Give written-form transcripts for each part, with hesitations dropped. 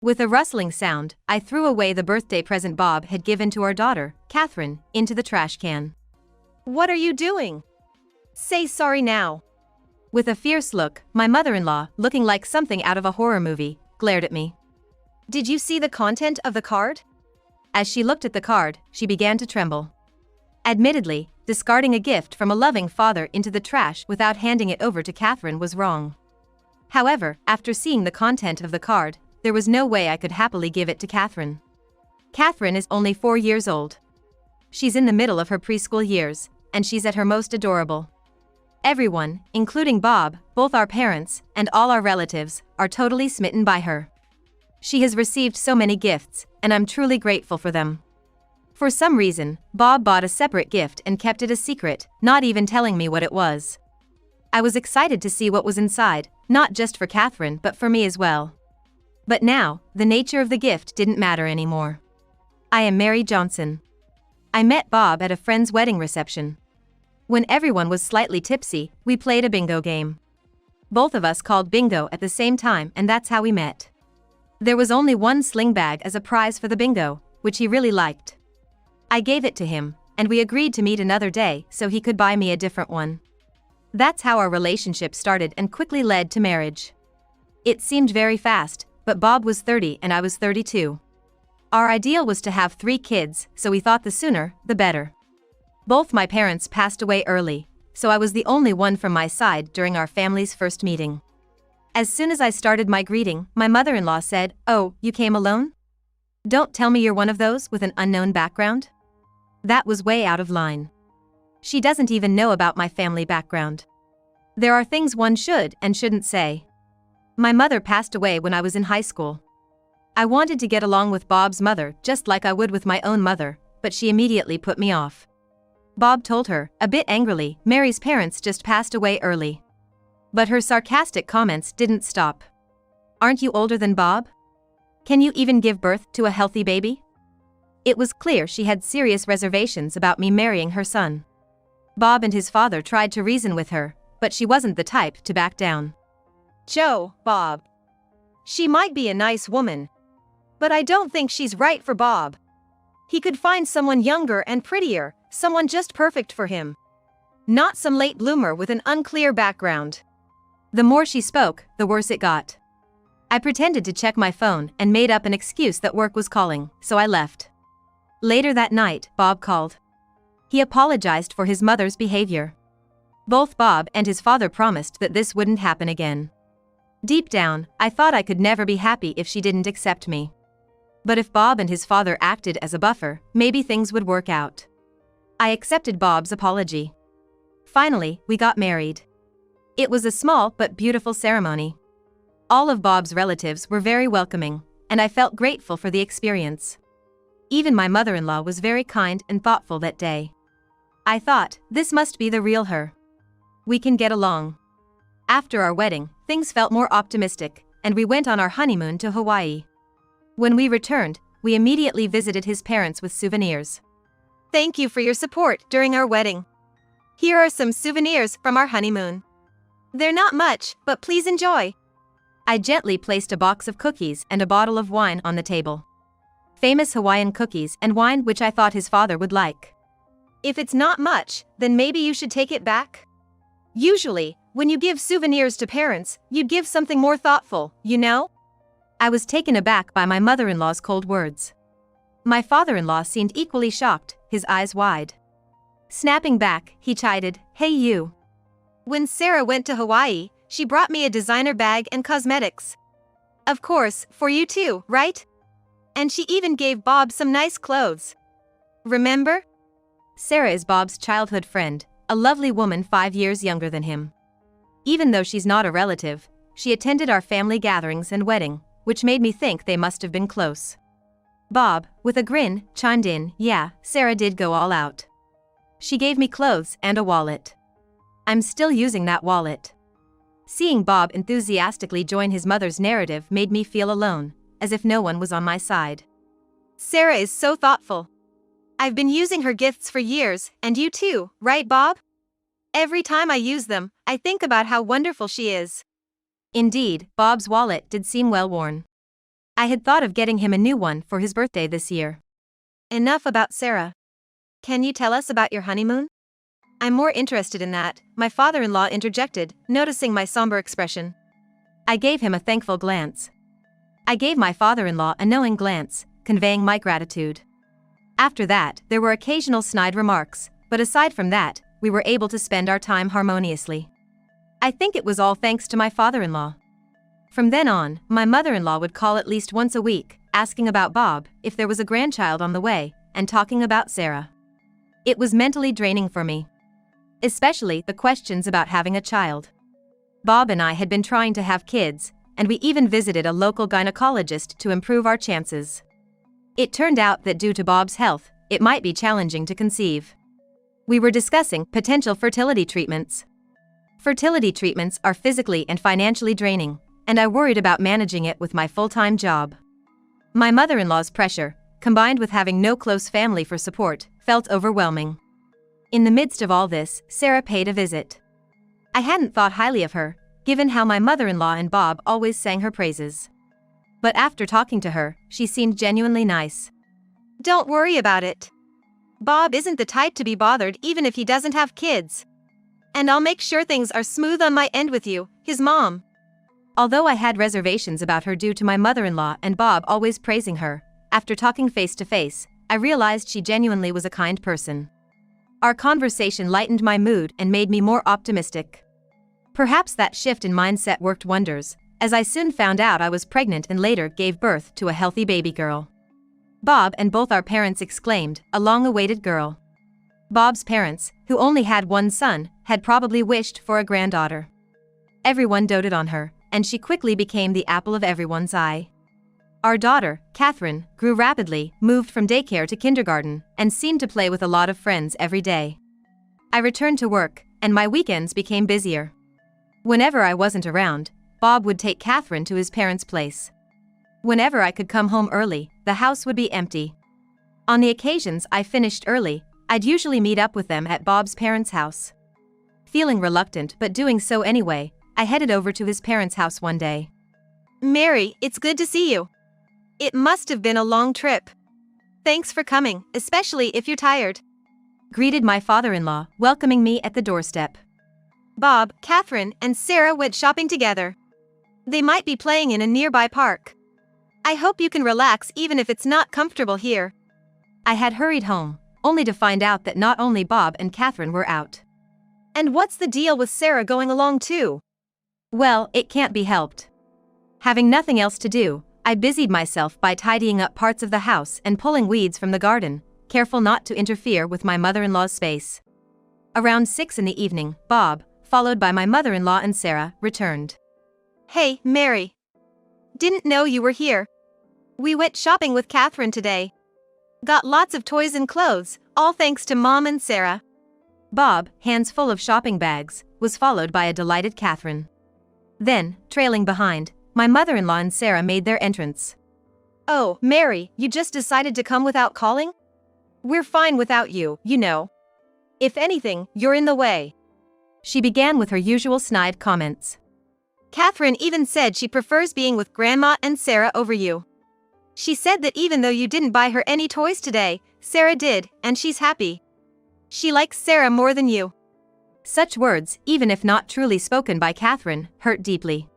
With a rustling sound, I threw away the birthday present Bob had given to our daughter, Catherine, into the trash can. What are you doing? Say sorry now. With a fierce look, my mother-in-law, looking like something out of a horror movie, glared at me. Did you see the content of the card? As she looked at the card, she began to tremble. Admittedly, discarding a gift from a loving father into the trash without handing it over to Catherine was wrong. However, after seeing the content of the card, there was no way I could happily give it to Catherine. Catherine is only 4 years old. She's in the middle of her preschool years, and she's at her most adorable. Everyone, including Bob, both our parents, and all our relatives, are totally smitten by her. She has received so many gifts, and I'm truly grateful for them. For some reason, Bob bought a separate gift and kept it a secret, not even telling me what it was. I was excited to see what was inside, not just for Catherine but for me as well. But now, the nature of the gift didn't matter anymore. I am Mary Johnson. I met Bob at a friend's wedding reception. When everyone was slightly tipsy, we played a bingo game. Both of us called bingo at the same time, and that's how we met. There was only one sling bag as a prize for the bingo, which he really liked. I gave it to him, and we agreed to meet another day so he could buy me a different one. That's how our relationship started and quickly led to marriage. It seemed very fast, but Bob was 30 and I was 32. Our ideal was to have 3 kids, so we thought the sooner, the better. Both my parents passed away early, so I was the only one from my side during our family's first meeting. As soon as I started my greeting, my mother-in-law said, "Oh, you came alone? Don't tell me you're one of those with an unknown background?" That was way out of line. She doesn't even know about my family background. There are things one should and shouldn't say. My mother passed away when I was in high school. I wanted to get along with Bob's mother just like I would with my own mother, but she immediately put me off. Bob told her, a bit angrily, Mary's parents just passed away early. But her sarcastic comments didn't stop. Aren't you older than Bob? Can you even give birth to a healthy baby? It was clear she had serious reservations about me marrying her son. Bob and his father tried to reason with her, but she wasn't the type to back down. Joe, Bob. She might be a nice woman, but I don't think she's right for Bob. He could find someone younger and prettier, someone just perfect for him. Not some late bloomer with an unclear background. The more she spoke, the worse it got. I pretended to check my phone and made up an excuse that work was calling, so I left. Later that night, Bob called. He apologized for his mother's behavior. Both Bob and his father promised that this wouldn't happen again. Deep down, I thought I could never be happy if she didn't accept me. But if Bob and his father acted as a buffer, maybe things would work out. I accepted Bob's apology. Finally, we got married. It was a small but beautiful ceremony. All of Bob's relatives were very welcoming, and I felt grateful for the experience. Even my mother-in-law was very kind and thoughtful that day. I thought, this must be the real her. We can get along. After our wedding, things felt more optimistic, and we went on our honeymoon to Hawaii. When we returned, we immediately visited his parents with souvenirs. Thank you for your support during our wedding. Here are some souvenirs from our honeymoon. They're not much, but please enjoy. I gently placed a box of cookies and a bottle of wine on the table. Famous Hawaiian cookies and wine which I thought his father would like. If it's not much, then maybe you should take it back. Usually, when you give souvenirs to parents, you'd give something more thoughtful, you know? I was taken aback by my mother-in-law's cold words. My father-in-law seemed equally shocked, his eyes wide. Snapping back, he chided, "Hey you. When Sarah went to Hawaii, she brought me a designer bag and cosmetics. Of course, for you too, right? And she even gave Bob some nice clothes. Remember?" Sarah is Bob's childhood friend, a lovely woman 5 years younger than him. Even though she's not a relative, she attended our family gatherings and wedding, which made me think they must have been close. Bob, with a grin, chimed in, "Yeah, Sarah did go all out. She gave me clothes and a wallet. I'm still using that wallet." Seeing Bob enthusiastically join his mother's narrative made me feel alone, as if no one was on my side. Sarah is so thoughtful. I've been using her gifts for years, and you too, right, Bob? Every time I use them, I think about how wonderful she is. Indeed, Bob's wallet did seem well worn. I had thought of getting him a new one for his birthday this year. Enough about Sarah. Can you tell us about your honeymoon? I'm more interested in that, my father-in-law interjected, noticing my somber expression. I gave him a thankful glance. I gave my father-in-law a knowing glance, conveying my gratitude. After that, there were occasional snide remarks, but aside from that, we were able to spend our time harmoniously. I think it was all thanks to my father-in-law. From then on, my mother-in-law would call at least once a week, asking about Bob, if there was a grandchild on the way, and talking about Sarah. It was mentally draining for me. Especially the questions about having a child. Bob and I had been trying to have kids, and we even visited a local gynecologist to improve our chances. It turned out that due to Bob's health, it might be challenging to conceive. We were discussing potential fertility treatments. Fertility treatments are physically and financially draining, and I worried about managing it with my full-time job. My mother-in-law's pressure, combined with having no close family for support, felt overwhelming. In the midst of all this, Sarah paid a visit. I hadn't thought highly of her, given how my mother-in-law and Bob always sang her praises. But after talking to her, she seemed genuinely nice. Don't worry about it. Bob isn't the type to be bothered even if he doesn't have kids. And I'll make sure things are smooth on my end with you, his mom. Although I had reservations about her due to my mother-in-law and Bob always praising her, after talking face to face, I realized she genuinely was a kind person. Our conversation lightened my mood and made me more optimistic. Perhaps that shift in mindset worked wonders, as I soon found out I was pregnant and later gave birth to a healthy baby girl. Bob and both our parents exclaimed, "A long-awaited girl." Bob's parents, who only had one son, had probably wished for a granddaughter. Everyone doted on her, and she quickly became the apple of everyone's eye. Our daughter, Catherine, grew rapidly, moved from daycare to kindergarten, and seemed to play with a lot of friends every day. I returned to work, and my weekends became busier. Whenever I wasn't around, Bob would take Catherine to his parents' place. Whenever I could come home early, the house would be empty. On the occasions I finished early, I'd usually meet up with them at Bob's parents' house. Feeling reluctant but doing so anyway, I headed over to his parents' house one day. "Mary, it's good to see you. It must have been a long trip. Thanks for coming, especially if you're tired," greeted my father-in-law, welcoming me at the doorstep. Bob, Catherine, and Sarah went shopping together. They might be playing in a nearby park. I hope you can relax even if it's not comfortable here. I had hurried home, only to find out that not only Bob and Catherine were out. And what's the deal with Sarah going along too? Well, it can't be helped. Having nothing else to do, I busied myself by tidying up parts of the house and pulling weeds from the garden, careful not to interfere with my mother-in-law's space. Around 6 in the evening, Bob, followed by my mother-in-law and Sarah, returned. "Hey, Mary. Didn't know you were here. We went shopping with Catherine today. Got lots of toys and clothes, all thanks to Mom and Sarah." Bob, hands full of shopping bags, was followed by a delighted Catherine. Then, trailing behind, my mother-in-law and Sarah made their entrance. "Oh, Mary, you just decided to come without calling? We're fine without you, you know. If anything, you're in the way." She began with her usual snide comments. "Catherine even said she prefers being with Grandma and Sarah over you. She said that even though you didn't buy her any toys today, Sarah did, and she's happy. She likes Sarah more than you." Such words, even if not truly spoken by Catherine, hurt deeply.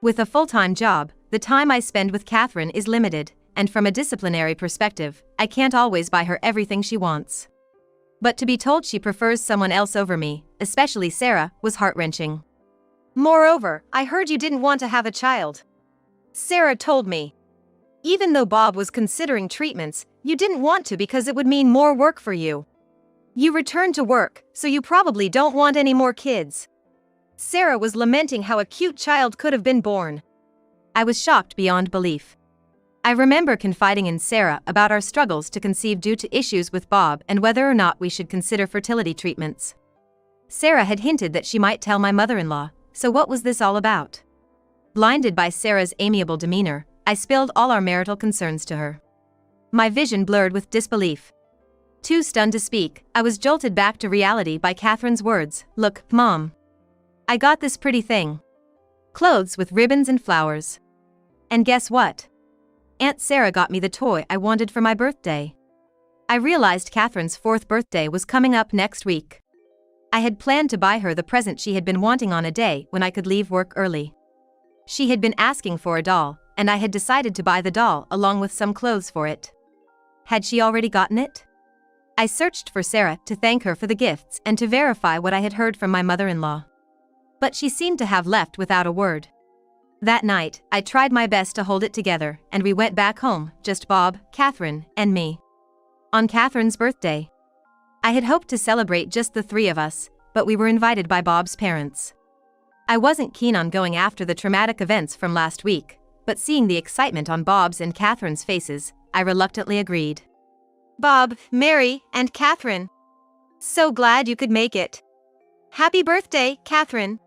With a full-time job, the time I spend with Catherine is limited, and from a disciplinary perspective, I can't always buy her everything she wants. But to be told she prefers someone else over me, especially Sarah, was heart-wrenching. "Moreover, I heard you didn't want to have a child. Sarah told me. Even though Bob was considering treatments, you didn't want to because it would mean more work for you. You returned to work, so you probably don't want any more kids." Sarah was lamenting how a cute child could have been born. I was shocked beyond belief. I remember confiding in Sarah about our struggles to conceive due to issues with Bob and whether or not we should consider fertility treatments. Sarah had hinted that she might tell my mother-in-law, so what was this all about? Blinded by Sarah's amiable demeanor, I spilled all our marital concerns to her. My vision blurred with disbelief. Too stunned to speak, I was jolted back to reality by Catherine's words, "Look, Mom. I got this pretty thing. Clothes with ribbons and flowers. And guess what? Aunt Sarah got me the toy I wanted for my birthday. I realized Catherine's 4th birthday was coming up next week. I had planned to buy her the present she had been wanting on a day when I could leave work early. She had been asking for a doll, and I had decided to buy the doll along with some clothes for it. Had she already gotten it? I searched for Sarah to thank her for the gifts and to verify what I had heard from my mother-in-law. But she seemed to have left without a word. That night, I tried my best to hold it together, and we went back home, just Bob, Catherine, and me. On Catherine's birthday. I had hoped to celebrate just the 3 of us, but we were invited by Bob's parents. I wasn't keen on going after the traumatic events from last week, but seeing the excitement on Bob's and Catherine's faces, I reluctantly agreed. Bob, Mary, and Catherine. So glad you could make it. Happy birthday, Catherine.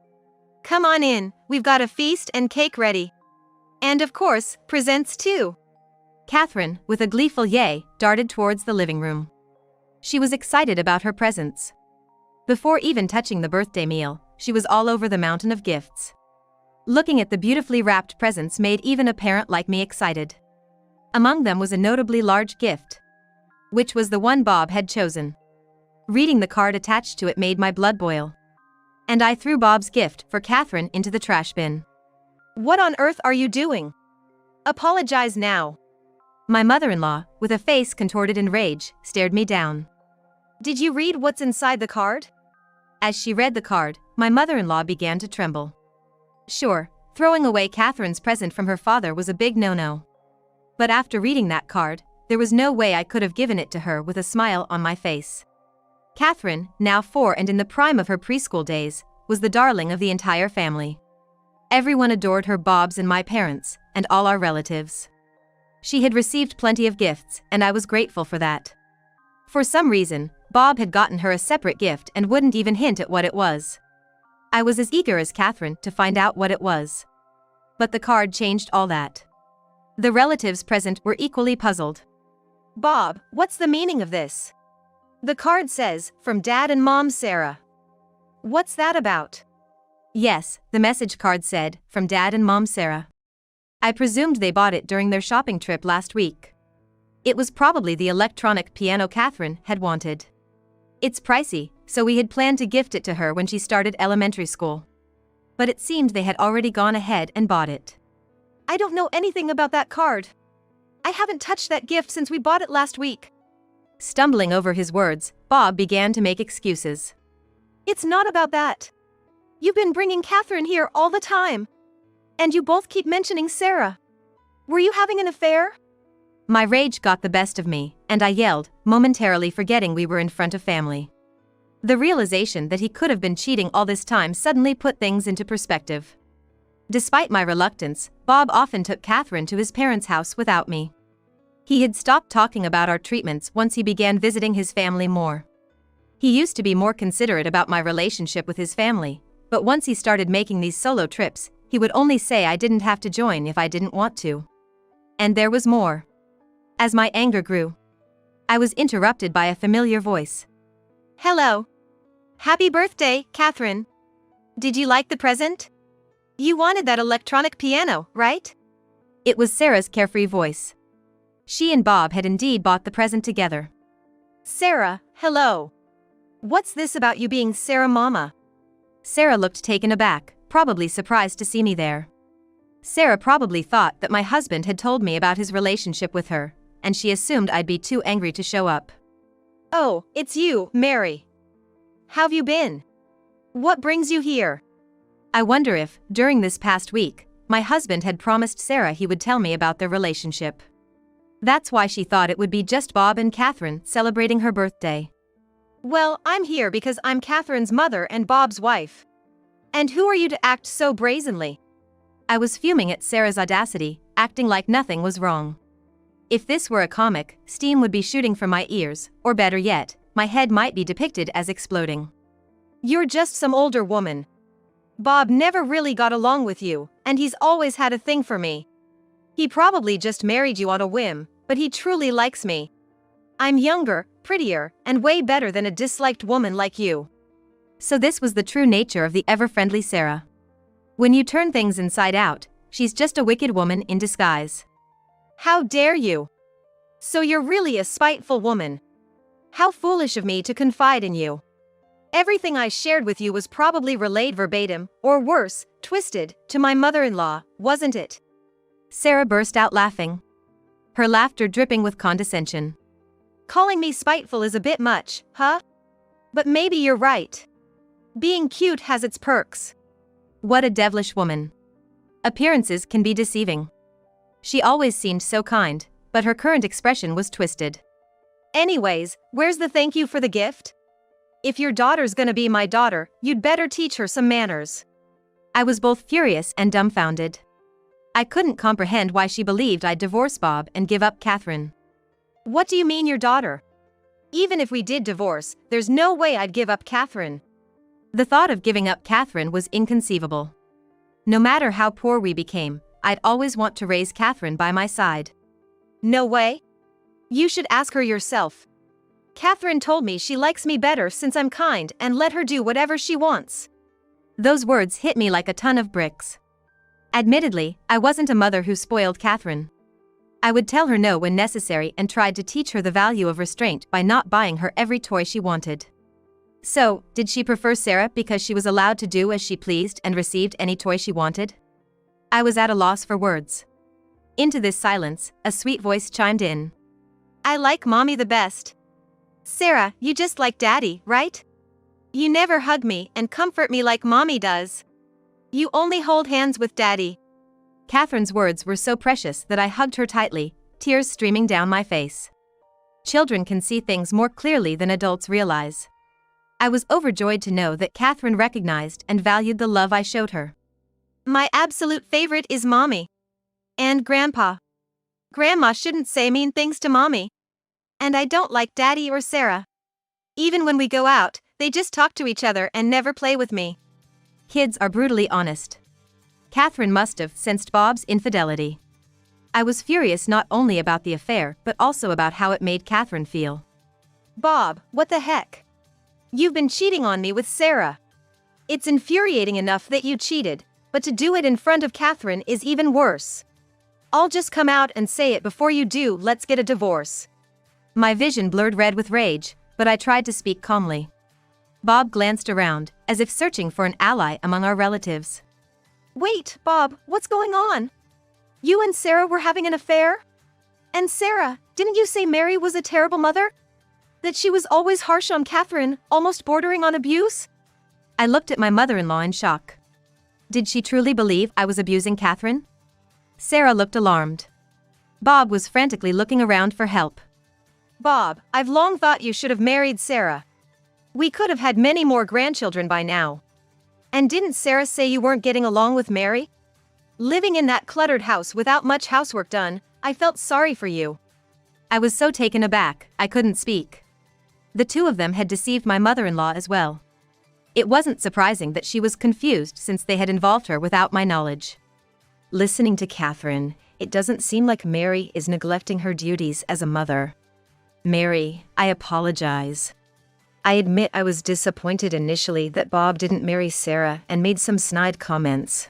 Come on in, we've got a feast and cake ready. And of course, presents too. Catherine, with a gleeful yay, darted towards the living room. She was excited about her presents. Before even touching the birthday meal, she was all over the mountain of gifts. Looking at the beautifully wrapped presents made even a parent like me excited. Among them was a notably large gift, which was the one Bob had chosen. Reading the card attached to it made my blood boil. And I threw Bob's gift for Catherine into the trash bin. What on earth are you doing? Apologize now. My mother-in-law, with a face contorted in rage, stared me down. Did you read what's inside the card? As she read the card, my mother-in-law began to tremble. Sure, throwing away Catherine's present from her father was a big no-no. But after reading that card, there was no way I could have given it to her with a smile on my face. Catherine, now 4 and in the prime of her preschool days, was the darling of the entire family. Everyone adored her, Bob's and my parents, and all our relatives. She had received plenty of gifts, and I was grateful for that. For some reason, Bob had gotten her a separate gift and wouldn't even hint at what it was. I was as eager as Catherine to find out what it was. But the card changed all that. The relatives present were equally puzzled. Bob, what's the meaning of this? The card says, from Dad and Mom Sarah. What's that about? Yes, the message card said, from Dad and Mom Sarah. I presumed they bought it during their shopping trip last week. It was probably the electronic piano Catherine had wanted. It's pricey, so we had planned to gift it to her when she started elementary school. But it seemed they had already gone ahead and bought it. I don't know anything about that card. I haven't touched that gift since we bought it last week. Stumbling over his words, Bob began to make excuses. It's not about that. You've been bringing Catherine here all the time. And you both keep mentioning Sarah. Were you having an affair? My rage got the best of me, and I yelled, momentarily forgetting we were in front of family. The realization that he could have been cheating all this time suddenly put things into perspective. Despite my reluctance, Bob often took Catherine to his parents' house without me. He had stopped talking about our treatments once he began visiting his family more. He used to be more considerate about my relationship with his family, but once he started making these solo trips, he would only say I didn't have to join if I didn't want to. And there was more. As my anger grew, I was interrupted by a familiar voice. Hello. Happy birthday, Catherine. Did you like the present? You wanted that electronic piano, right? It was Sarah's carefree voice. She and Bob had indeed bought the present together. Sarah, hello. What's this about you being Sarah Mama? Sarah looked taken aback, probably surprised to see me there. Sarah probably thought that my husband had told me about his relationship with her, and she assumed I'd be too angry to show up. Oh, it's you, Mary. How've you been? What brings you here? I wonder if, during this past week, my husband had promised Sarah he would tell me about their relationship. That's why she thought it would be just Bob and Catherine celebrating her birthday. Well, I'm here because I'm Catherine's mother and Bob's wife. And who are you to act so brazenly? I was fuming at Sarah's audacity, acting like nothing was wrong. If this were a comic, steam would be shooting from my ears, or better yet, my head might be depicted as exploding. You're just some older woman. Bob never really got along with you, and he's always had a thing for me. He probably just married you on a whim, but he truly likes me. I'm younger, prettier, and way better than a disliked woman like you. So this was the true nature of the ever-friendly Sarah. When you turn things inside out, she's just a wicked woman in disguise. How dare you? So you're really a spiteful woman. How foolish of me to confide in you. Everything I shared with you was probably relayed verbatim, or worse, twisted, to my mother-in-law, wasn't it? Sarah burst out laughing, her laughter dripping with condescension. Calling me spiteful is a bit much, huh? But maybe you're right. Being cute has its perks. What a devilish woman. Appearances can be deceiving. She always seemed so kind, but her current expression was twisted. Anyways, where's the thank you for the gift? If your daughter's gonna be my daughter, you'd better teach her some manners. I was both furious and dumbfounded. I couldn't comprehend why she believed I'd divorce Bob and give up Catherine. What do you mean your daughter? Even if we did divorce, there's no way I'd give up Catherine. The thought of giving up Catherine was inconceivable. No matter how poor we became, I'd always want to raise Catherine by my side. No way? You should ask her yourself. Catherine told me she likes me better since I'm kind and let her do whatever she wants. Those words hit me like a ton of bricks. Admittedly, I wasn't a mother who spoiled Catherine. I would tell her no when necessary and tried to teach her the value of restraint by not buying her every toy she wanted. So, did she prefer Sarah because she was allowed to do as she pleased and received any toy she wanted? I was at a loss for words. Into this silence, a sweet voice chimed in. I like Mommy the best. Sarah, you just like Daddy, right? You never hug me and comfort me like Mommy does. You only hold hands with Daddy. Catherine's words were so precious that I hugged her tightly, tears streaming down my face. Children can see things more clearly than adults realize. I was overjoyed to know that Catherine recognized and valued the love I showed her. My absolute favorite is Mommy. And Grandpa. Grandma shouldn't say mean things to Mommy. And I don't like Daddy or Sarah. Even when we go out, they just talk to each other and never play with me. Kids are brutally honest. Catherine must have sensed Bob's infidelity. I was furious not only about the affair but also about how it made Catherine feel. Bob, what the heck? You've been cheating on me with Sarah. It's infuriating enough that you cheated, but to do it in front of Catherine is even worse. I'll just come out and say it before you do. Let's get a divorce. My vision blurred red with rage, but I tried to speak calmly. Bob glanced around, as if searching for an ally among our relatives. Wait, Bob, what's going on? You and Sarah were having an affair? And Sarah, didn't you say Mary was a terrible mother? That she was always harsh on Catherine, almost bordering on abuse? I looked at my mother-in-law in shock. Did she truly believe I was abusing Catherine? Sarah looked alarmed. Bob was frantically looking around for help. Bob, I've long thought you should have married Sarah. We could have had many more grandchildren by now. And didn't Sarah say you weren't getting along with Mary? Living in that cluttered house without much housework done, I felt sorry for you. I was so taken aback, I couldn't speak. The two of them had deceived my mother-in-law as well. It wasn't surprising that she was confused since they had involved her without my knowledge. Listening to Catherine, it doesn't seem like Mary is neglecting her duties as a mother. Mary, I apologize. I admit I was disappointed initially that Bob didn't marry Sarah and made some snide comments.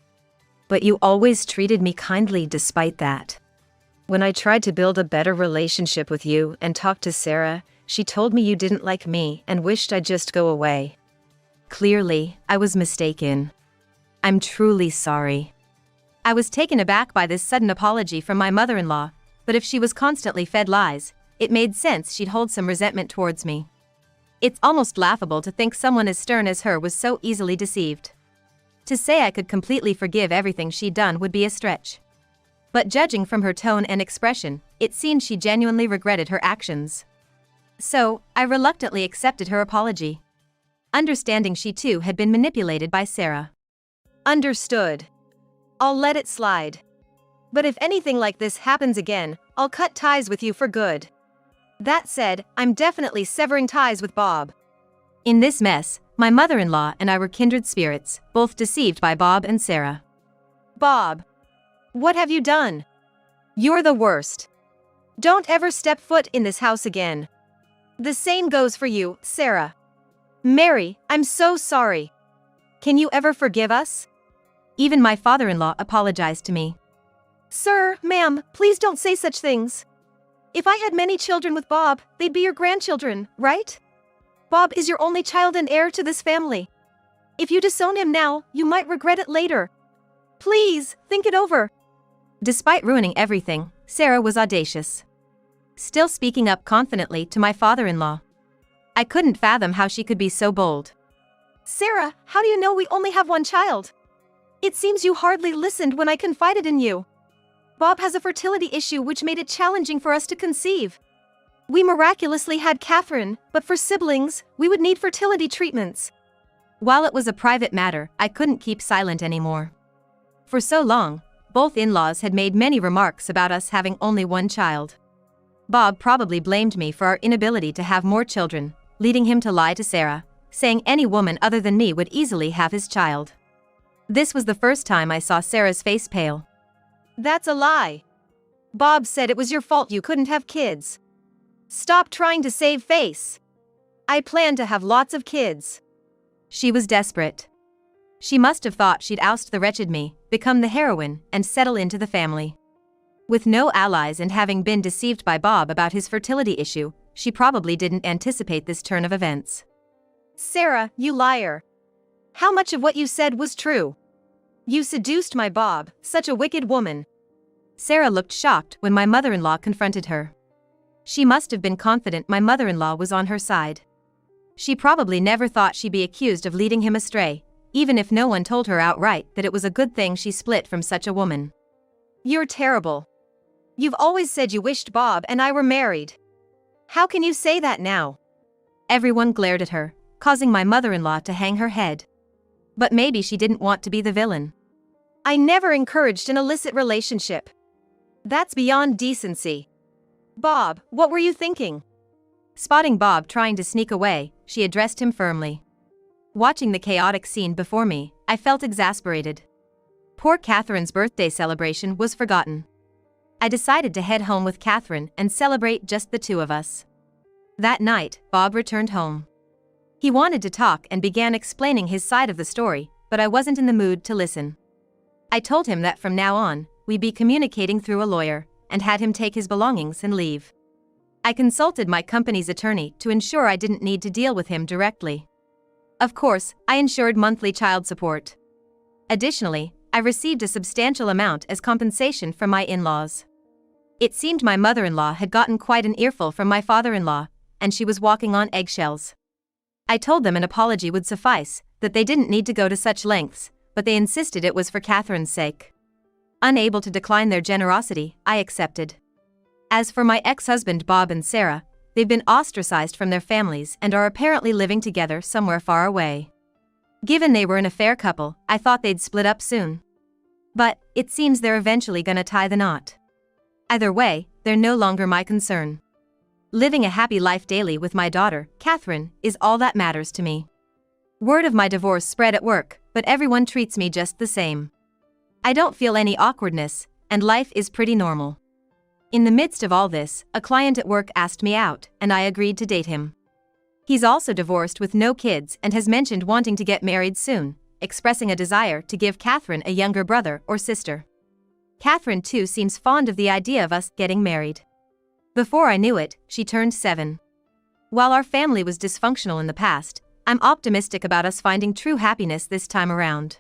But you always treated me kindly despite that. When I tried to build a better relationship with you and talk to Sarah, she told me you didn't like me and wished I'd just go away. Clearly, I was mistaken. I'm truly sorry. I was taken aback by this sudden apology from my mother-in-law, but if she was constantly fed lies, it made sense she'd hold some resentment towards me. It's almost laughable to think someone as stern as her was so easily deceived. To say I could completely forgive everything she'd done would be a stretch. But judging from her tone and expression, it seemed she genuinely regretted her actions. So, I reluctantly accepted her apology, understanding she too had been manipulated by Sarah. Understood. I'll let it slide. But if anything like this happens again, I'll cut ties with you for good. That said, I'm definitely severing ties with Bob. In this mess, my mother-in-law and I were kindred spirits, both deceived by Bob and Sarah. Bob, what have you done? You're the worst. Don't ever step foot in this house again. The same goes for you, Sarah. Mary, I'm so sorry. Can you ever forgive us? Even my father-in-law apologized to me. Sir, ma'am, please don't say such things. If I had many children with Bob, they'd be your grandchildren, right? Bob is your only child and heir to this family. If you disown him now, you might regret it later. Please, think it over. Despite ruining everything, Sarah was audacious. Still speaking up confidently to my father-in-law. I couldn't fathom how she could be so bold. Sarah, how do you know we only have one child? It seems you hardly listened when I confided in you. Bob has a fertility issue which made it challenging for us to conceive. We miraculously had Catherine, but for siblings, we would need fertility treatments. While it was a private matter, I couldn't keep silent anymore. For so long, both in-laws had made many remarks about us having only one child. Bob probably blamed me for our inability to have more children, leading him to lie to Sarah, saying any woman other than me would easily have his child. This was the first time I saw Sarah's face pale. That's a lie. Bob said it was your fault you couldn't have kids. Stop trying to save face. I plan to have lots of kids. She was desperate. She must have thought she'd oust the wretched me, become the heroine, and settle into the family. With no allies and having been deceived by Bob about his fertility issue, she probably didn't anticipate this turn of events. Sarah, you liar. How much of what you said was true? You seduced my Bob, such a wicked woman. Sarah looked shocked when my mother-in-law confronted her. She must have been confident my mother-in-law was on her side. She probably never thought she'd be accused of leading him astray, even if no one told her outright that it was a good thing she split from such a woman. You're terrible. You've always said you wished Bob and I were married. How can you say that now? Everyone glared at her, causing my mother-in-law to hang her head. But maybe she didn't want to be the villain. I never encouraged an illicit relationship. That's beyond decency. Bob, what were you thinking? Spotting Bob trying to sneak away, she addressed him firmly. Watching the chaotic scene before me, I felt exasperated. Poor Catherine's birthday celebration was forgotten. I decided to head home with Catherine and celebrate just the two of us. That night, Bob returned home. He wanted to talk and began explaining his side of the story, but I wasn't in the mood to listen. I told him that from now on, we'd be communicating through a lawyer, and had him take his belongings and leave. I consulted my company's attorney to ensure I didn't need to deal with him directly. Of course, I ensured monthly child support. Additionally, I received a substantial amount as compensation from my in-laws. It seemed my mother-in-law had gotten quite an earful from my father-in-law, and she was walking on eggshells. I told them an apology would suffice, that they didn't need to go to such lengths, but they insisted it was for Catherine's sake. Unable to decline their generosity, I accepted. As for my ex-husband Bob and Sarah, they've been ostracized from their families and are apparently living together somewhere far away. Given they were an affair couple, I thought they'd split up soon. But, it seems they're eventually gonna tie the knot. Either way, they're no longer my concern. Living a happy life daily with my daughter, Catherine, is all that matters to me. Word of my divorce spread at work, but everyone treats me just the same. I don't feel any awkwardness, and life is pretty normal. In the midst of all this, a client at work asked me out, and I agreed to date him. He's also divorced with no kids and has mentioned wanting to get married soon, expressing a desire to give Catherine a younger brother or sister. Catherine too seems fond of the idea of us getting married. Before I knew it, she turned 7. While our family was dysfunctional in the past, I'm optimistic about us finding true happiness this time around.